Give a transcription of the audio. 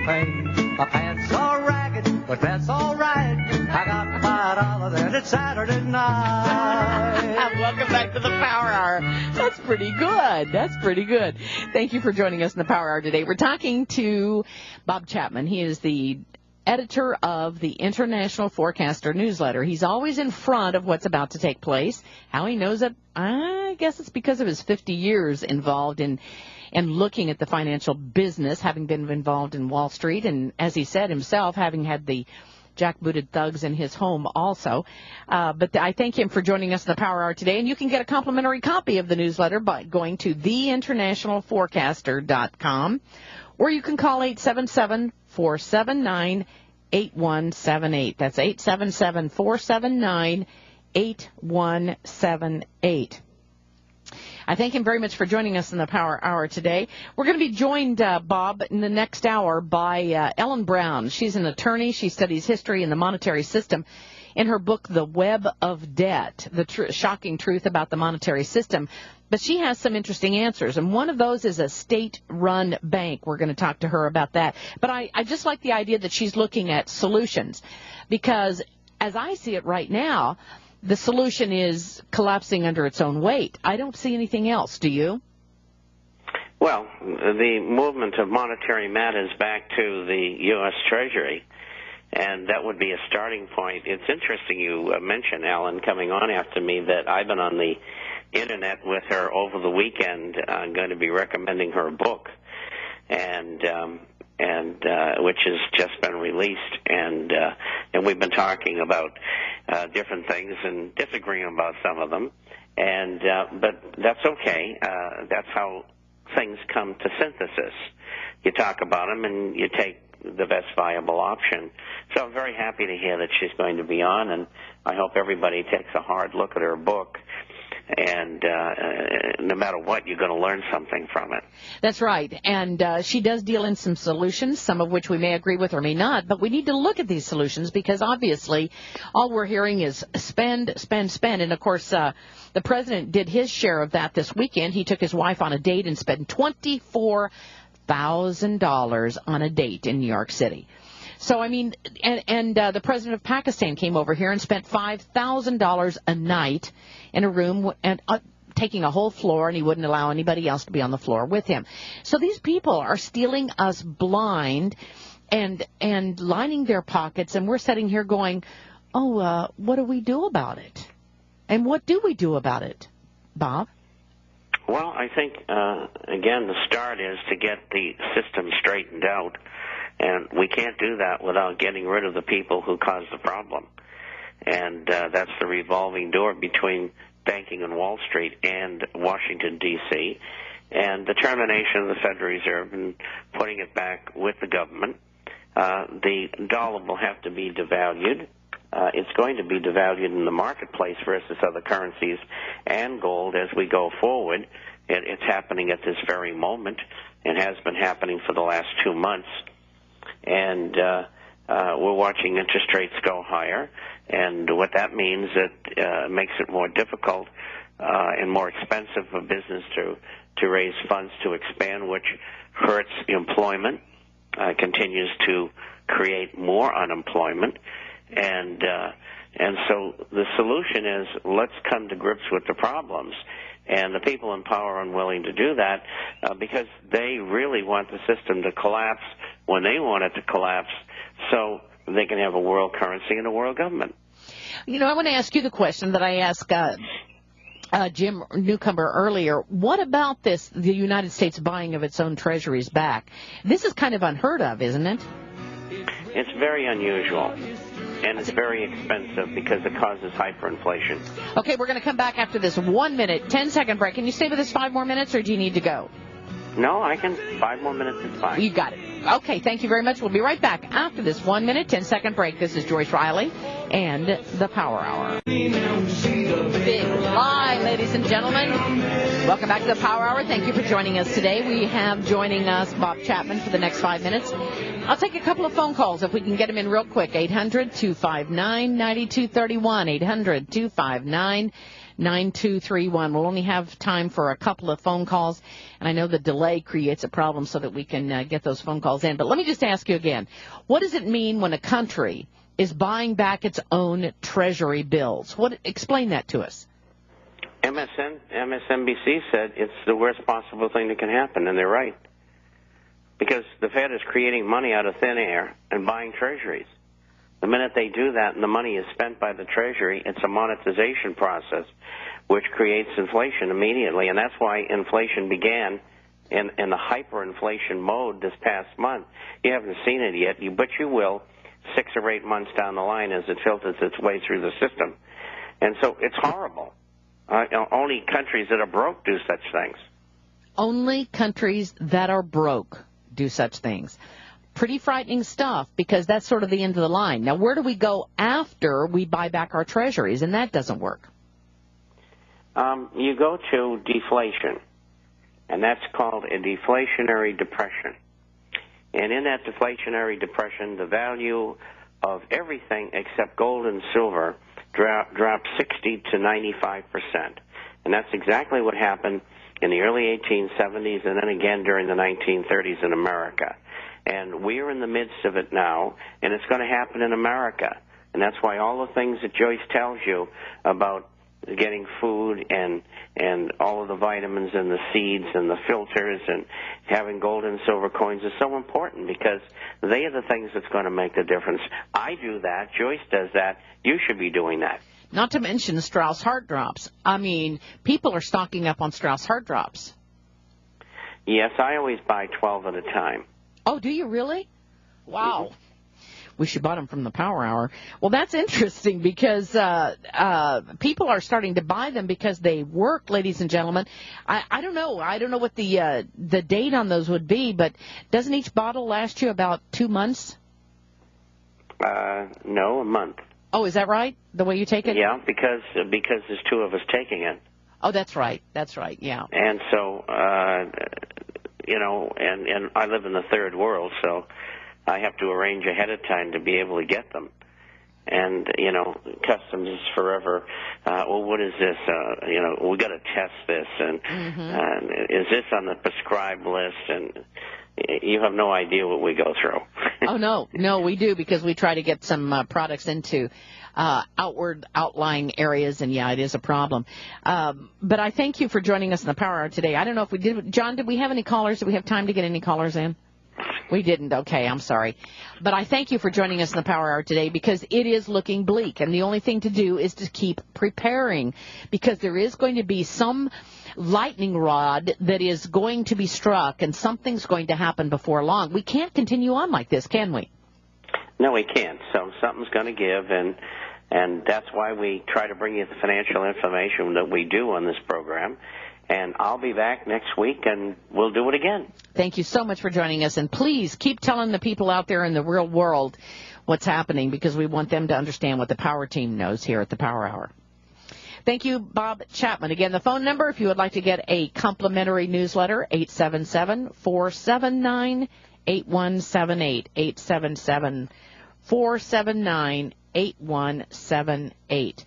pain. My pants are ragged, but that's all right. I got $5 and it's Saturday night. Welcome back to the Power Hour. That's pretty good. That's pretty good. Thank you for joining us in the Power Hour today. We're talking to Bob Chapman. He is the editor of the International Forecaster newsletter. He's always in front of what's about to take place. How he knows it, I guess it's because of his 50 years involved in looking at the financial business, having been involved in Wall Street, and as he said himself, having had the jackbooted thugs in his home also. But I thank him for joining us in the Power Hour today, and you can get a complimentary copy of the newsletter by going to theinternationalforecaster.com, or you can call 877-479-8178. That's 877-479-8178. I thank him very much for joining us in the Power Hour today. We're going to be joined, Bob, in the next hour by Ellen Brown. She's an attorney. She studies history and the monetary system. In her book, The Web of Debt, the shocking truth about the monetary system. But she has some interesting answers, and one of those is a state-run bank. We're going to talk to her about that. But I just like the idea that she's looking at solutions, because as I see it right now, the solution is collapsing under its own weight. I don't see anything else. Do you? Well, the movement of monetary matters back to the U.S. Treasury, and that would be a starting point. It's interesting you mentioned, Alan, coming on after me, that I've been on the Internet with her over the weekend. I'm going to be recommending her book, and which has just been released, and we've been talking about different things and disagreeing about some of them, but that's okay. That's how things come to synthesis. You talk about them and you take the best viable option. So I'm very happy to hear that she's going to be on, and I hope everybody takes a hard look at her book. And no matter what, you're going to learn something from it. That's right. And she does deal in some solutions, some of which we may agree with or may not. But we need to look at these solutions because, obviously, all we're hearing is spend, spend, spend. And, of course, the president did his share of that this weekend. He took his wife on a date and spent $24,000 on a date in New York City. So, I mean, and the president of Pakistan came over here and spent $5,000 a night in a room and taking a whole floor, and he wouldn't allow anybody else to be on the floor with him. So these people are stealing us blind and lining their pockets, and we're sitting here going, what do we do about it? And what do we do about it, Bob? Well, I think, again, the start is to get the system straightened out. And we can't do that without getting rid of the people who caused the problem. And that's the revolving door between banking and Wall Street and Washington, D.C., and the termination of the Federal Reserve and putting it back with the government. The dollar will have to be devalued. It's going to be devalued in the marketplace versus other currencies and gold as we go forward. It's happening at this very moment and has been happening for the last 2 months. And we're watching interest rates go higher, and what that means, it makes it more difficult and more expensive for business to raise funds to expand, which hurts employment, continues to create more unemployment, and so the solution is let's come to grips with the problems. And the people in power are unwilling to do that because they really want the system to collapse when they want it to collapse so they can have a world currency and a world government. You know, I want to ask you the question that I asked Jim Newcomer earlier. What about the United States buying of its own treasuries back? This is kind of unheard of, isn't it? It's very unusual. And it's very expensive because it causes hyperinflation. Okay, we're going to come back after this 1 minute, 10-second break. Can you stay with us 5 more minutes, or do you need to go? No, I can. 5 more minutes is fine. You got it. Okay, thank you very much. We'll be right back after this 1 minute, 10-second break. This is Joyce Riley and the Power Hour. Big Hi, ladies and gentlemen. Welcome back to the Power Hour. Thank you for joining us today. We have joining us Bob Chapman for the next 5 minutes. I'll take a couple of phone calls if we can get them in real quick. 800-259-9231. 800-259-9231. We'll only have time for a couple of phone calls, and I know the delay creates a problem so that we can get those phone calls in. But let me just ask you again. What does it mean when a country is buying back its own treasury bills? Explain that to us. MSNBC said it's the worst possible thing that can happen, and they're right. Because the Fed is creating money out of thin air and buying treasuries. The minute they do that and the money is spent by the Treasury, it's a monetization process which creates inflation immediately. And that's why inflation began in the hyperinflation mode this past month. You haven't seen it yet, but you will 6 or 8 months down the line as it filters its way through the system. And so it's horrible. Only countries that are broke do such things. Only countries that are broke do such things. Pretty frightening stuff, because that's sort of the end of the line. Now, where do we go after we buy back our treasuries? And that doesn't work. You go to deflation, and that's called a deflationary depression. And in that deflationary depression, the value of everything except gold and silver dropped 60 to 95%. And that's exactly what happened in the early 1870s and then again during the 1930s in America. And we're in the midst of it now, and it's going to happen in America. And that's why all the things that Joyce tells you about getting food and all of the vitamins and the seeds and the filters and having gold and silver coins is so important, because they are the things that's going to make the difference. I do that. Joyce does that. You should be doing that. Not to mention Strauss Heart Drops. I mean, people are stocking up on Strauss Heart Drops. Yes, I always buy 12 at a time. Oh, do you really? Wow. We should buy them from the Power Hour. Well, that's interesting, because people are starting to buy them because they work, ladies and gentlemen. I don't know. I don't know what the date on those would be, but doesn't each bottle last you about 2 months? No, a month. Oh, is that right? The way you take it? Yeah, because there's 2 of us taking it. Oh, that's right. That's right. Yeah. And so, and I live in the third world, so I have to arrange ahead of time to be able to get them. And, customs is forever, well, what is this? We got to test this, and is this on the prescribed list? And you have no idea what we go through. Oh, no, we do, because we try to get some products into outlying areas, and yeah, it is a problem. But I thank you for joining us in the Power Hour today. I don't know if we did. John, did we have any callers? Did we have time to get any callers in? We didn't. Okay, I'm sorry. But I thank you for joining us in the Power Hour today, because it is looking bleak, and the only thing to do is to keep preparing, because there is going to be some lightning rod that is going to be struck, and something's going to happen before long. We can't continue on like this, can we? No, we can't. So something's going to give, and that's why we try to bring you the financial information that we do on this program. And I'll be back next week, and we'll do it again. Thank you so much for joining us. And please keep telling the people out there in the real world what's happening, because we want them to understand what the Power Team knows here at the Power Hour. Thank you, Bob Chapman. Again, the phone number, if you would like to get a complimentary newsletter, 877-479-8178. 877-479-8178.